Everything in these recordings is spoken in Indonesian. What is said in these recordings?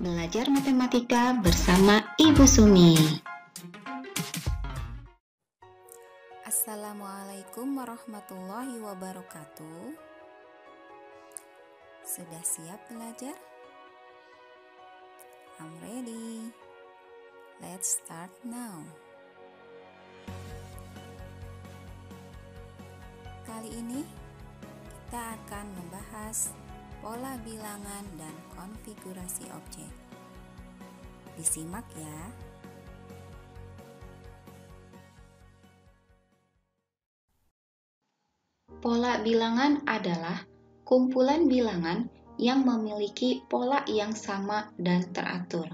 Belajar matematika bersama Ibu Sumi. Assalamualaikum warahmatullahi wabarakatuh. Sudah siap belajar? I'm ready. Let's start now. Kali ini kita akan membahas pola bilangan dan konfigurasi objek. Disimak ya. Pola bilangan adalah kumpulan bilangan yang memiliki pola yang sama dan teratur.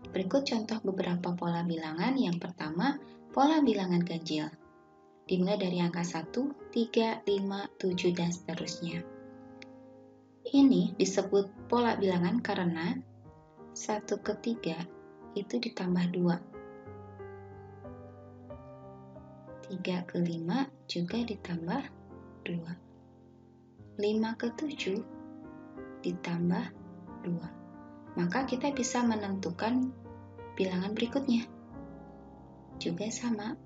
Berikut contoh beberapa pola bilangan. Yang pertama, pola bilangan ganjil. Dimulai dari angka 1, 3, 5, 7, dan seterusnya. Ini disebut pola bilangan karena 1 ke 3 itu ditambah 2. 3 ke 5 juga ditambah 2. 5 ke 7 ditambah 2. Maka kita bisa menentukan bilangan berikutnya. Juga sama,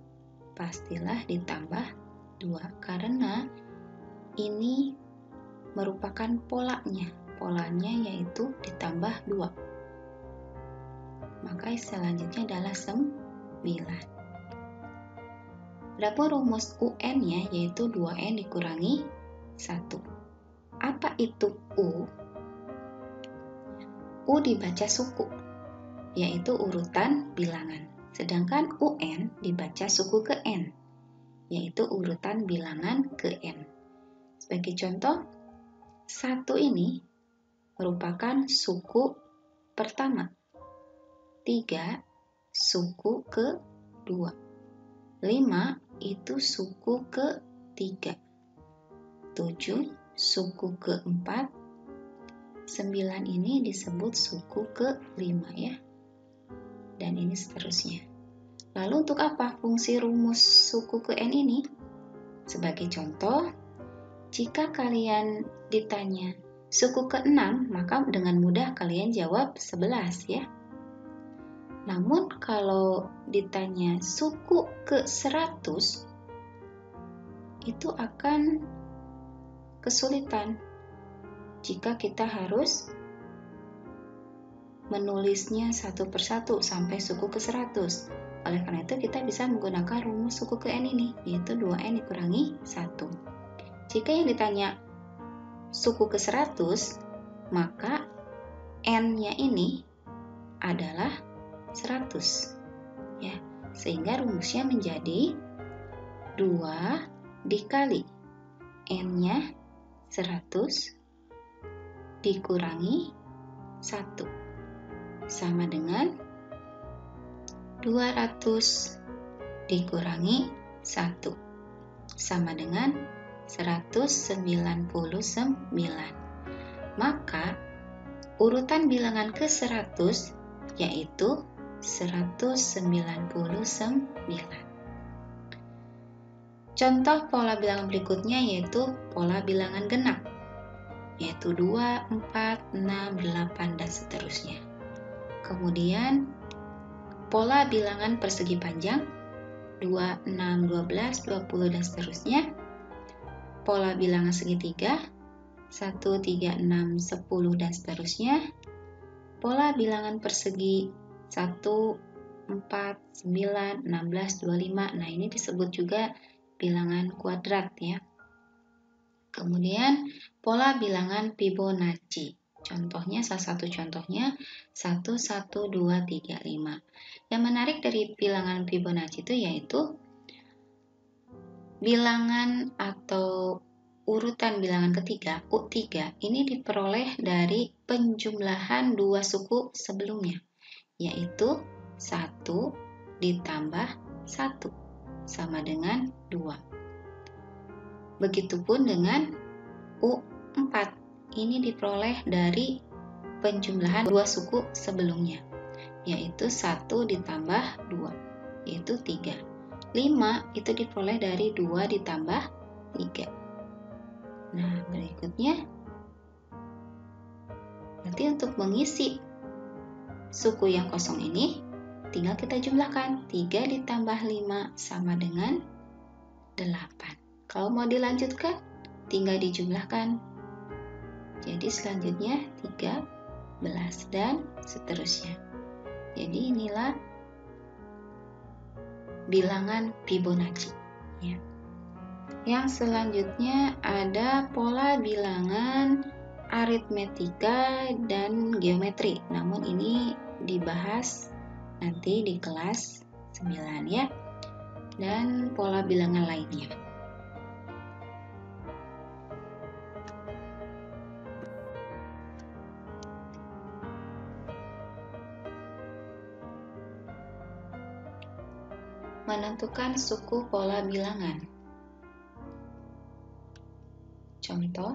pastilah ditambah 2 karena ini merupakan polanya. Polanya yaitu ditambah 2. Maka selanjutnya adalah 9. Adapun rumus UN-nya yaitu 2N dikurangi 1. Apa itu U? U dibaca suku, yaitu urutan bilangan. Sedangkan UN dibaca suku ke N, yaitu urutan bilangan ke N. Sebagai contoh, 1 ini merupakan suku pertama, 3 suku ke-2, 5 itu suku ke-3, 7 suku ke-4, 9 ini disebut suku ke-5 ya. Dan ini seterusnya. Lalu untuk apa fungsi rumus suku ke N ini? Sebagai contoh, jika kalian ditanya suku ke-6, maka dengan mudah kalian jawab 11 ya. Namun kalau ditanya suku ke-100, itu akan kesulitan jika kita harus menulisnya satu persatu sampai suku ke-100. Oleh karena itu kita bisa menggunakan rumus suku ke N ini, yaitu 2N dikurangi 1. Jika yang ditanya suku ke-100, maka N-nya ini adalah 100. Ya, sehingga rumusnya menjadi 2 dikali N-nya 100 dikurangi 1 sama dengan 200 dikurangi 1 sama dengan 199. Maka urutan bilangan ke-100 yaitu 199. Contoh pola bilangan berikutnya yaitu pola bilangan genap, yaitu 2, 4, 6, 8, dan seterusnya. Kemudian pola bilangan persegi panjang 2, 6, 12, 20, dan seterusnya. Pola bilangan segitiga 1, 3, 6, 10, dan seterusnya. Pola bilangan persegi 1, 4, 9, 16, 25. Nah, ini disebut juga bilangan kuadrat ya. Kemudian pola bilangan Fibonacci. Contohnya, salah satu contohnya 1, 1, 2, 3, 5. Yang menarik dari bilangan Fibonacci itu yaitu bilangan atau urutan bilangan ketiga, U3, ini diperoleh dari penjumlahan 2 suku sebelumnya, yaitu 1 ditambah 1 sama dengan 2. Begitupun dengan U4, ini diperoleh dari penjumlahan 2 suku sebelumnya, yaitu 1 ditambah 2, yaitu 3. 5 itu diperoleh dari 2 ditambah 3. Nah, berikutnya berarti untuk mengisi suku yang kosong ini tinggal kita jumlahkan. 3 ditambah 5 sama dengan 8. Kalau mau dilanjutkan tinggal dijumlahkan. Jadi selanjutnya 13 dan seterusnya. Jadi inilah bilangan Fibonacci ya. Yang selanjutnya ada pola bilangan aritmetika dan geometri. Namun ini dibahas nanti di kelas 9 ya. Dan pola bilangan lainnya. Menentukan suku pola bilangan. Contoh,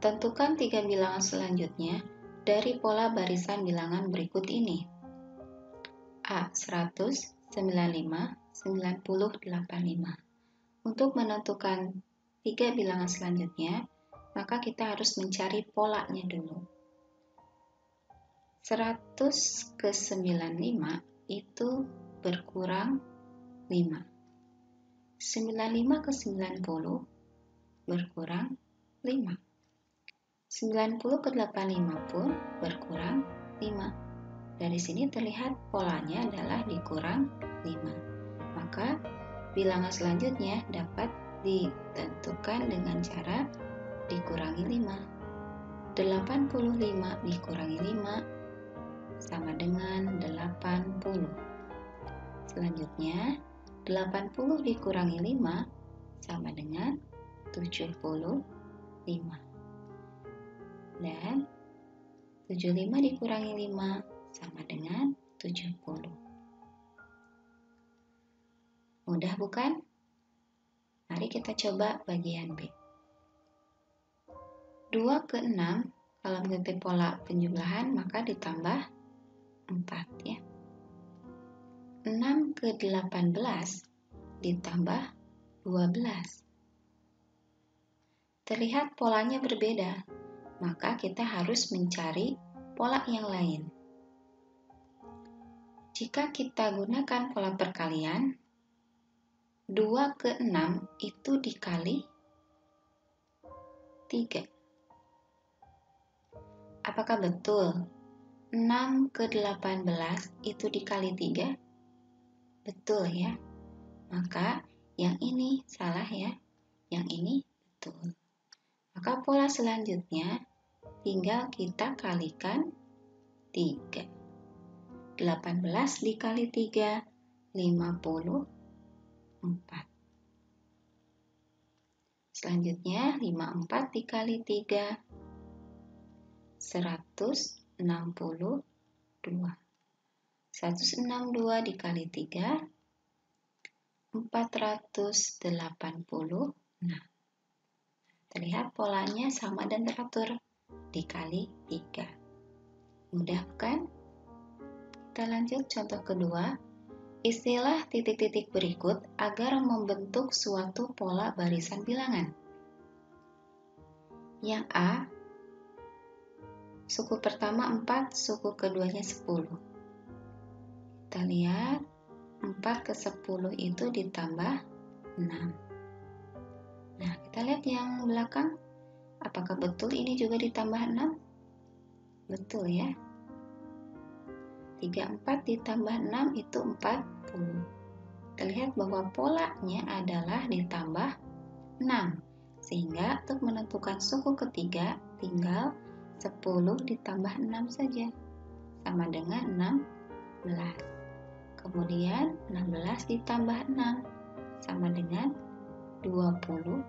tentukan 3 bilangan selanjutnya dari pola barisan bilangan berikut ini. A. 100, 95, 90, 85. Untuk menentukan 3 bilangan selanjutnya, maka kita harus mencari polanya dulu. 100 ke 95 itu berkurang 5. 95 ke 90 berkurang 5. 90 ke 85 pun berkurang 5. Dari sini terlihat polanya adalah dikurang 5. Maka bilangan selanjutnya dapat ditentukan dengan cara dikurangi 5. 85 dikurangi 5 sama dengan 80. Selanjutnya 80 dikurangi 5 sama dengan 75. Dan 75 dikurangi 5 sama dengan 70. Mudah bukan? Mari kita coba bagian B. 2 ke 6 kalau mengikuti pola penjumlahan maka ditambah 4 ya. 6 ke 18 ditambah 12. Terlihat polanya berbeda, maka kita harus mencari pola yang lain. Jika kita gunakan pola perkalian, 2 ke 6 itu dikali 3. Apakah betul 6 ke 18 itu dikali 3? Betul ya. Maka yang ini salah ya. Yang ini betul. Maka pola selanjutnya tinggal kita kalikan 3. 18 dikali 3, 54. Selanjutnya 54 dikali 3, 162. 162 dikali 3, 486. Terlihat polanya sama dan teratur, dikali 3. Mudah kan? Kita lanjut contoh kedua. Istilah titik-titik berikut agar membentuk suatu pola barisan bilangan. Yang A, suku pertama 4, suku keduanya 10. Kita lihat 4 ke 10 itu ditambah 6. Nah, kita lihat yang belakang. Apakah betul ini juga ditambah 6? Betul ya. 34 ditambah 6 itu 40. Terlihat bahwa polanya adalah ditambah 6. Sehingga untuk menentukan suku ketiga tinggal 10 ditambah 6 saja. Sama dengan 16. Kemudian 16 ditambah 6 sama dengan 22.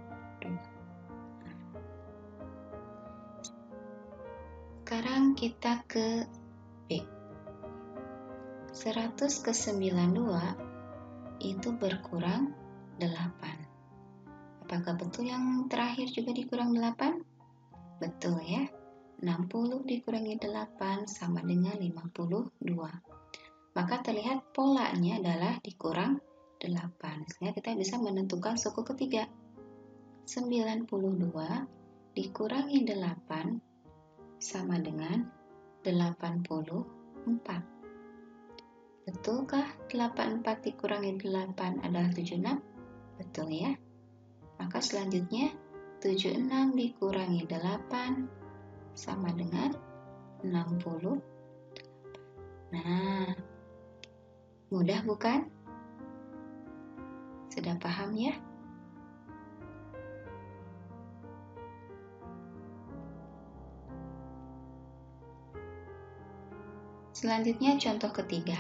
Sekarang kita ke B. 100 ke 92 itu berkurang 8. Apakah betul yang terakhir juga dikurang 8? Betul ya. 60 dikurangi 8 sama dengan 52. Maka terlihat polanya adalah dikurang 8. Sehingga kita bisa menentukan suku ketiga. 92 dikurangi 8 sama dengan 84. Betulkah 84 dikurangi 8 adalah 76? Betul ya. Maka selanjutnya 76 dikurangi 8 sama dengan 60. Nah, mudah bukan? Sudah paham ya? Selanjutnya contoh ketiga.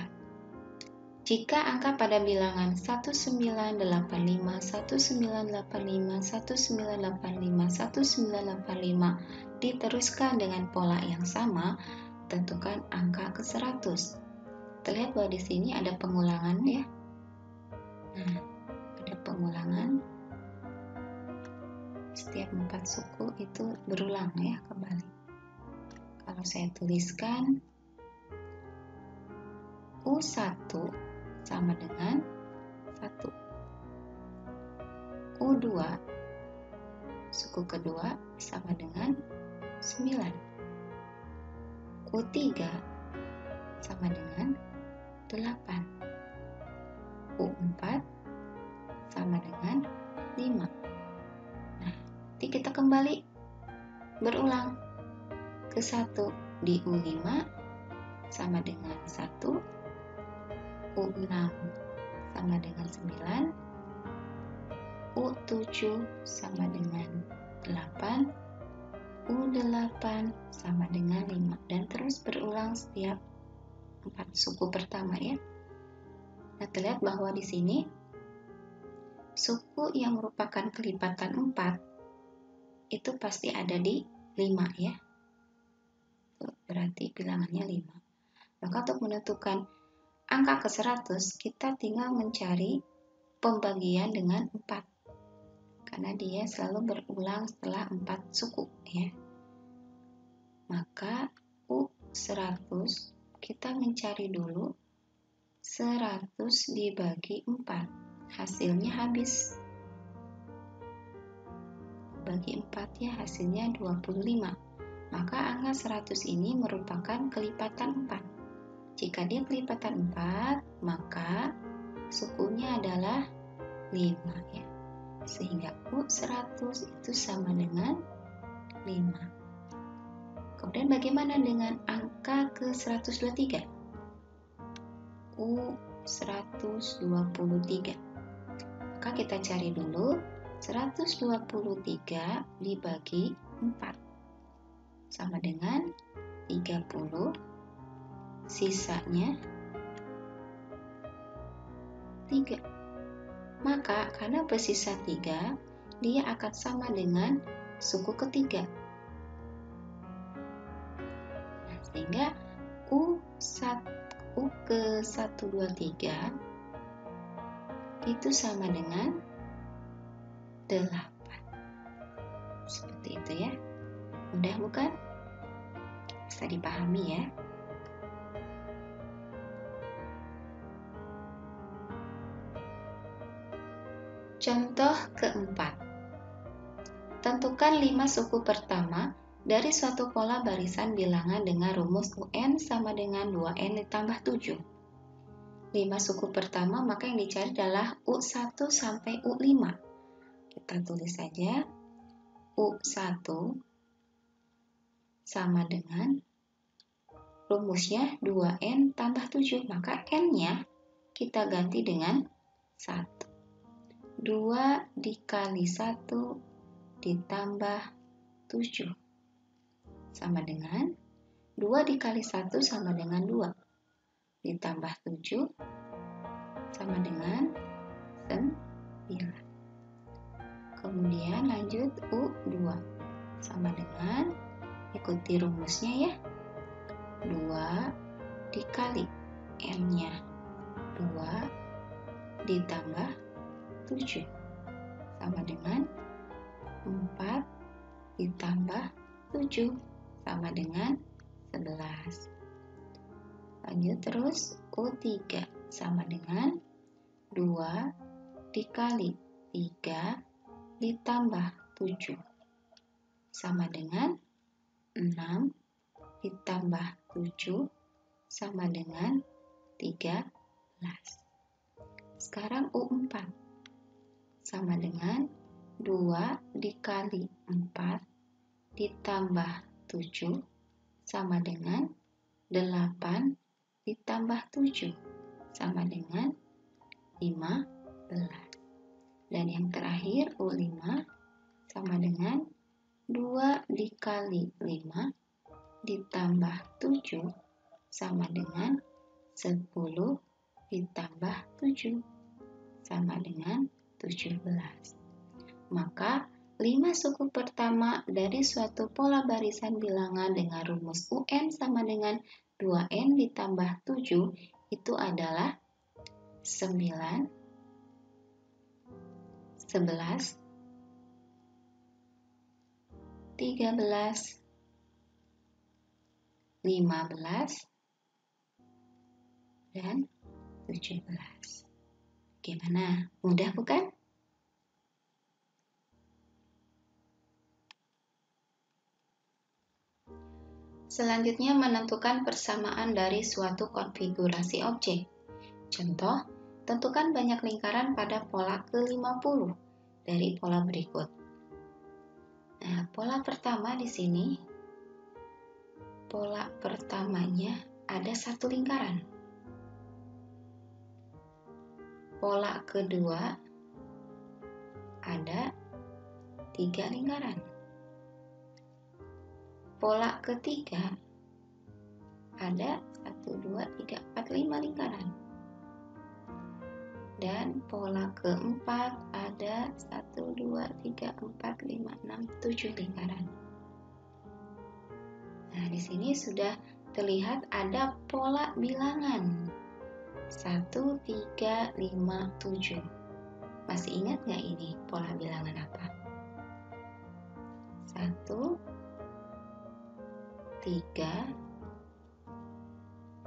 Jika angka pada bilangan 1985, 1985, 1985, 1985 diteruskan dengan pola yang sama, tentukan angka ke-100. Terlihat bahwa di sini ada pengulangan ya. Nah, ada pengulangan. Setiap 4 suku itu berulang ya kembali. Kalau saya tuliskan U1 sama dengan 1. U2 suku kedua sama dengan 9. U3 sama dengan 8. U4 sama dengan 5. Nah, nanti kita kembali berulang ke 1. Di U5 sama dengan 1. U6 sama dengan 9, U7 sama dengan 8, U8 sama dengan 5, dan terus berulang setiap 4 suku pertama ya. Nah, terlihat bahwa di sini suku yang merupakan kelipatan 4 itu pasti ada di 5 ya. Berarti bilangannya 5. Maka untuk menentukan angka ke-100, kita tinggal mencari pembagian dengan 4. Karena dia selalu berulang setelah 4 suku ya. Maka U100 kita mencari dulu 100 dibagi 4. Hasilnya habis. Bagi 4 ya, hasilnya 25. Maka angka 100 ini merupakan kelipatan 4. Jika dia kelipatan 4, maka sukunya adalah 5 ya. Sehingga U100 itu sama dengan 5. Kemudian bagaimana dengan angka ke-123? U123. Maka kita cari dulu 123 dibagi 4 sama dengan 30. Sisanya 3. Maka karena bersisa 3, dia akan sama dengan suku ketiga. Nah, sehingga U ke-123 itu sama dengan 8. Seperti itu ya. Mudah bukan? Bisa dipahami ya. Contoh keempat. Tentukan 5 suku pertama dari suatu pola barisan bilangan dengan rumus UN sama dengan 2N ditambah 7. 5 suku pertama maka yang dicari adalah U1 sampai U5. Kita tulis saja U1 sama dengan rumusnya 2N tambah 7. Maka N-nya kita ganti dengan 1. 2 dikali 1 ditambah 7 sama dengan 2 dikali 1 sama dengan 2 ditambah 7 sama dengan 9. Kemudian lanjut U2 sama dengan, ikuti rumusnya ya, 2 dikali N-nya 2 ditambah 7 sama dengan 4 ditambah 7 sama dengan 11. Lanjut terus U3 sama dengan 2 dikali 3 ditambah 7 sama dengan 6 ditambah 7 sama dengan 13. Sekarang U4 sama dengan 2 dikali 4 ditambah 7 sama dengan 8 ditambah 7 sama dengan 15. Dan yang terakhir U5 sama dengan 2 dikali 5 ditambah 7 sama dengan 10 ditambah 7 sama dengan 17. Maka 5 suku pertama dari suatu pola barisan bilangan dengan rumus UN sama dengan 2N ditambah 7 itu adalah 9, 11, 13, 15, dan 17. Gimana? Mudah bukan? Selanjutnya menentukan persamaan dari suatu konfigurasi objek. Contoh, tentukan banyak lingkaran pada pola ke-50 dari pola berikut. Nah, pola pertama di sini, pola pertamanya ada 1 lingkaran. Pola kedua ada 3 lingkaran. Pola ketiga ada 1, 2, 3, 4, 5 lingkaran. Dan pola keempat ada 1, 2, 3, 4, 5, 6, 7 lingkaran. Nah, di sini sudah terlihat ada pola bilangan 1, 3, 5, 7. Masih ingat nggak ini pola bilangan apa? 1, 3,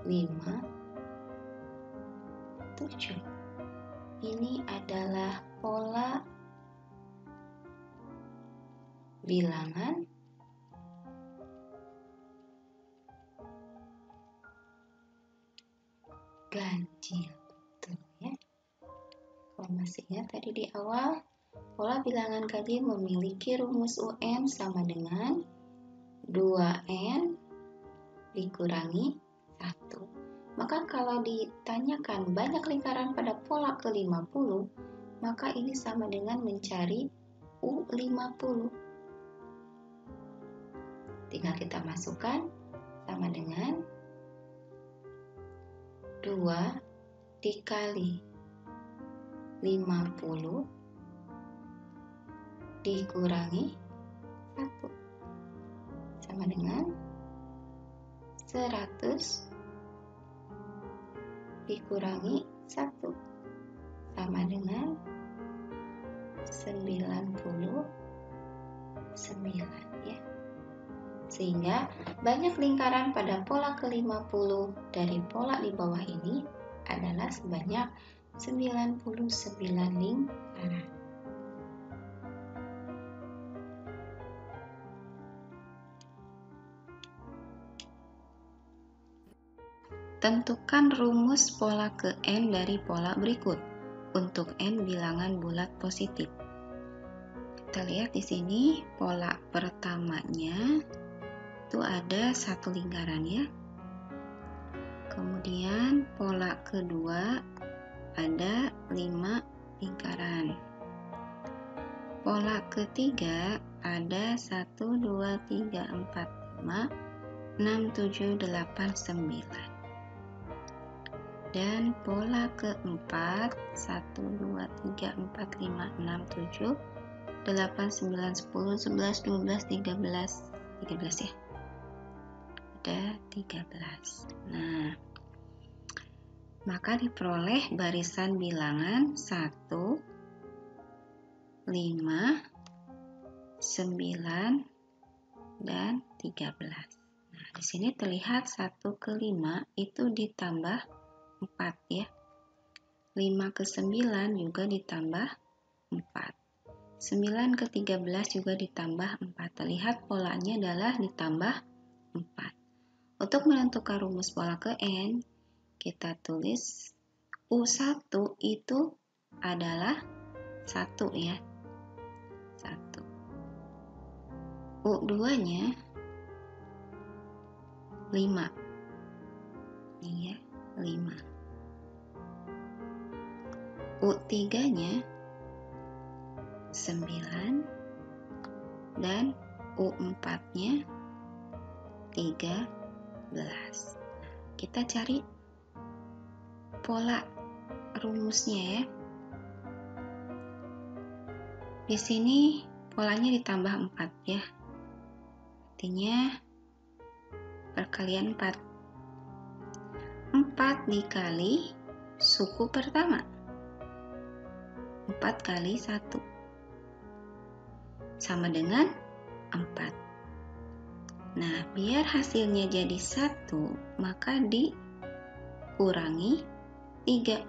5, 7. Ini adalah pola bilangan ganjil, betul ya. Kalau masih ingat tadi di awal, pola bilangan ganjil memiliki rumus UN sama dengan 2N dikurangi 1. Maka kalau ditanyakan banyak lingkaran pada pola ke-50, maka ini sama dengan mencari U50. Tinggal kita masukkan sama dengan 2 dikali 50 dikurangi 1 sama dengan 100 dikurangi 1 sama dengan 99 ya. Sehingga banyak lingkaran pada pola ke-50 dari pola di bawah ini adalah sebanyak 99 lingkaran. Tentukan rumus pola ke N dari pola berikut untuk N bilangan bulat positif. Kita lihat di sini pola pertamanya itu ada 1 lingkaran ya. Kemudian pola kedua ada 5 lingkaran. Pola ketiga ada 1, 2, 3, 4, 5, 6, 7, 8, 9. Dan pola keempat 1, 2, 3, 4, 5, 6, 7, 8, 9, 10, 11, 12, 13 ya. Ada 13. Nah, maka diperoleh barisan bilangan 1, 5, 9, dan 13. Nah, di sini terlihat 1 ke 5 itu ditambah 4 ya. 5 ke 9 juga ditambah 4. 9 ke 13 juga ditambah 4. Terlihat polanya adalah ditambah 4. Untuk menentukan rumus pola ke N, kita tulis U1 itu adalah 1 ya. 1. U2-nya 5. Ini ya, 5. U3-nya 9 dan U4-nya 13. Kita cari pola rumusnya ya. Di sini polanya ditambah 4 ya. Artinya perkalian 4. 4 dikali suku pertama. 4 kali 1 sama dengan 4. Nah, biar hasilnya jadi 1, maka dikurangi 3.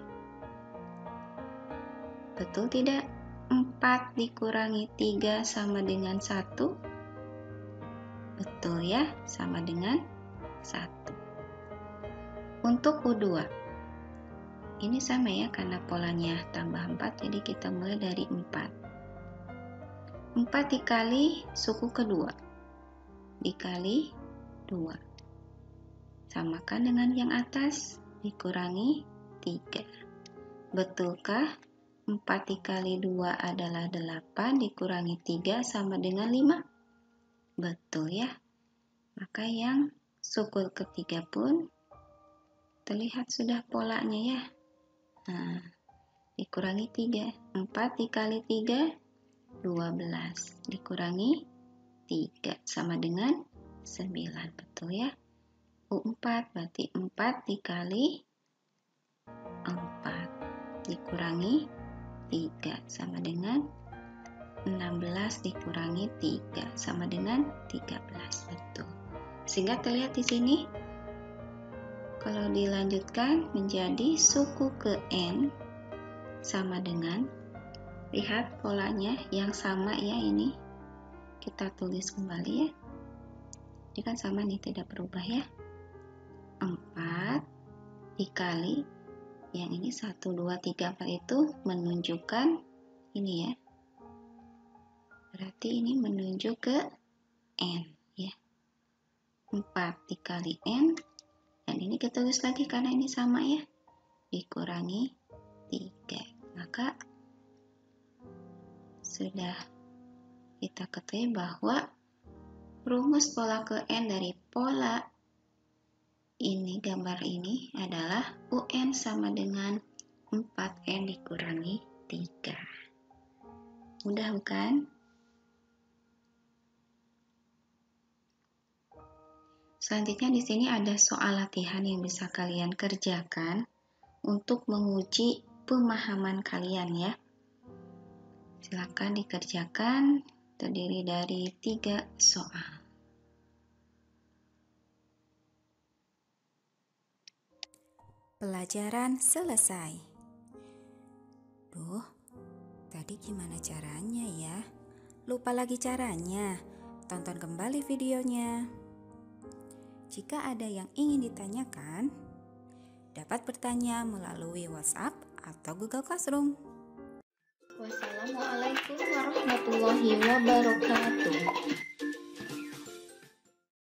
Betul tidak? 4 dikurangi 3 sama dengan 1. Betul ya, sama dengan 1. Untuk U2, ini sama ya, karena polanya tambah 4, jadi kita mulai dari 4. 4 dikali suku kedua, dikali 2. Samakan dengan yang atas, dikurangi 3. Betulkah 4 dikali 2 adalah 8, dikurangi 3 sama dengan 5? Betul ya. Maka yang suku ketiga pun terlihat sudah polanya ya. Nah, dikurangi 3. 4 dikali 3, 12. Dikurangi 3 sama dengan 9. Betul ya. U4 berarti 4 dikali 4 dikurangi 3 sama dengan 16, dikurangi 3 sama dengan 13. Betul. Sehingga terlihat di sini kalau dilanjutkan menjadi suku ke N sama dengan, lihat polanya yang sama ya, ini kita tulis kembali ya. Ini kan sama nih, tidak berubah ya. 4 dikali yang ini 1, 2, 3, 4 itu menunjukkan ini ya. Berarti ini menunjuk ke N ya. 4 dikali N, dan ini kita tulis lagi karena ini sama ya, dikurangi 3. Maka sudah kita ketahui bahwa rumus pola ke N dari pola ini, gambar ini adalah UN sama dengan 4N dikurangi 3. Mudah bukan? Selanjutnya di sini ada soal latihan yang bisa kalian kerjakan untuk menguji pemahaman kalian ya. Silakan dikerjakan, terdiri dari 3 soal. Pelajaran selesai. Duh, tadi gimana caranya ya? Lupa lagi caranya. Tonton kembali videonya. Jika ada yang ingin ditanyakan, dapat bertanya melalui WhatsApp atau Google Classroom. Wassalamualaikum warahmatullahi wabarakatuh.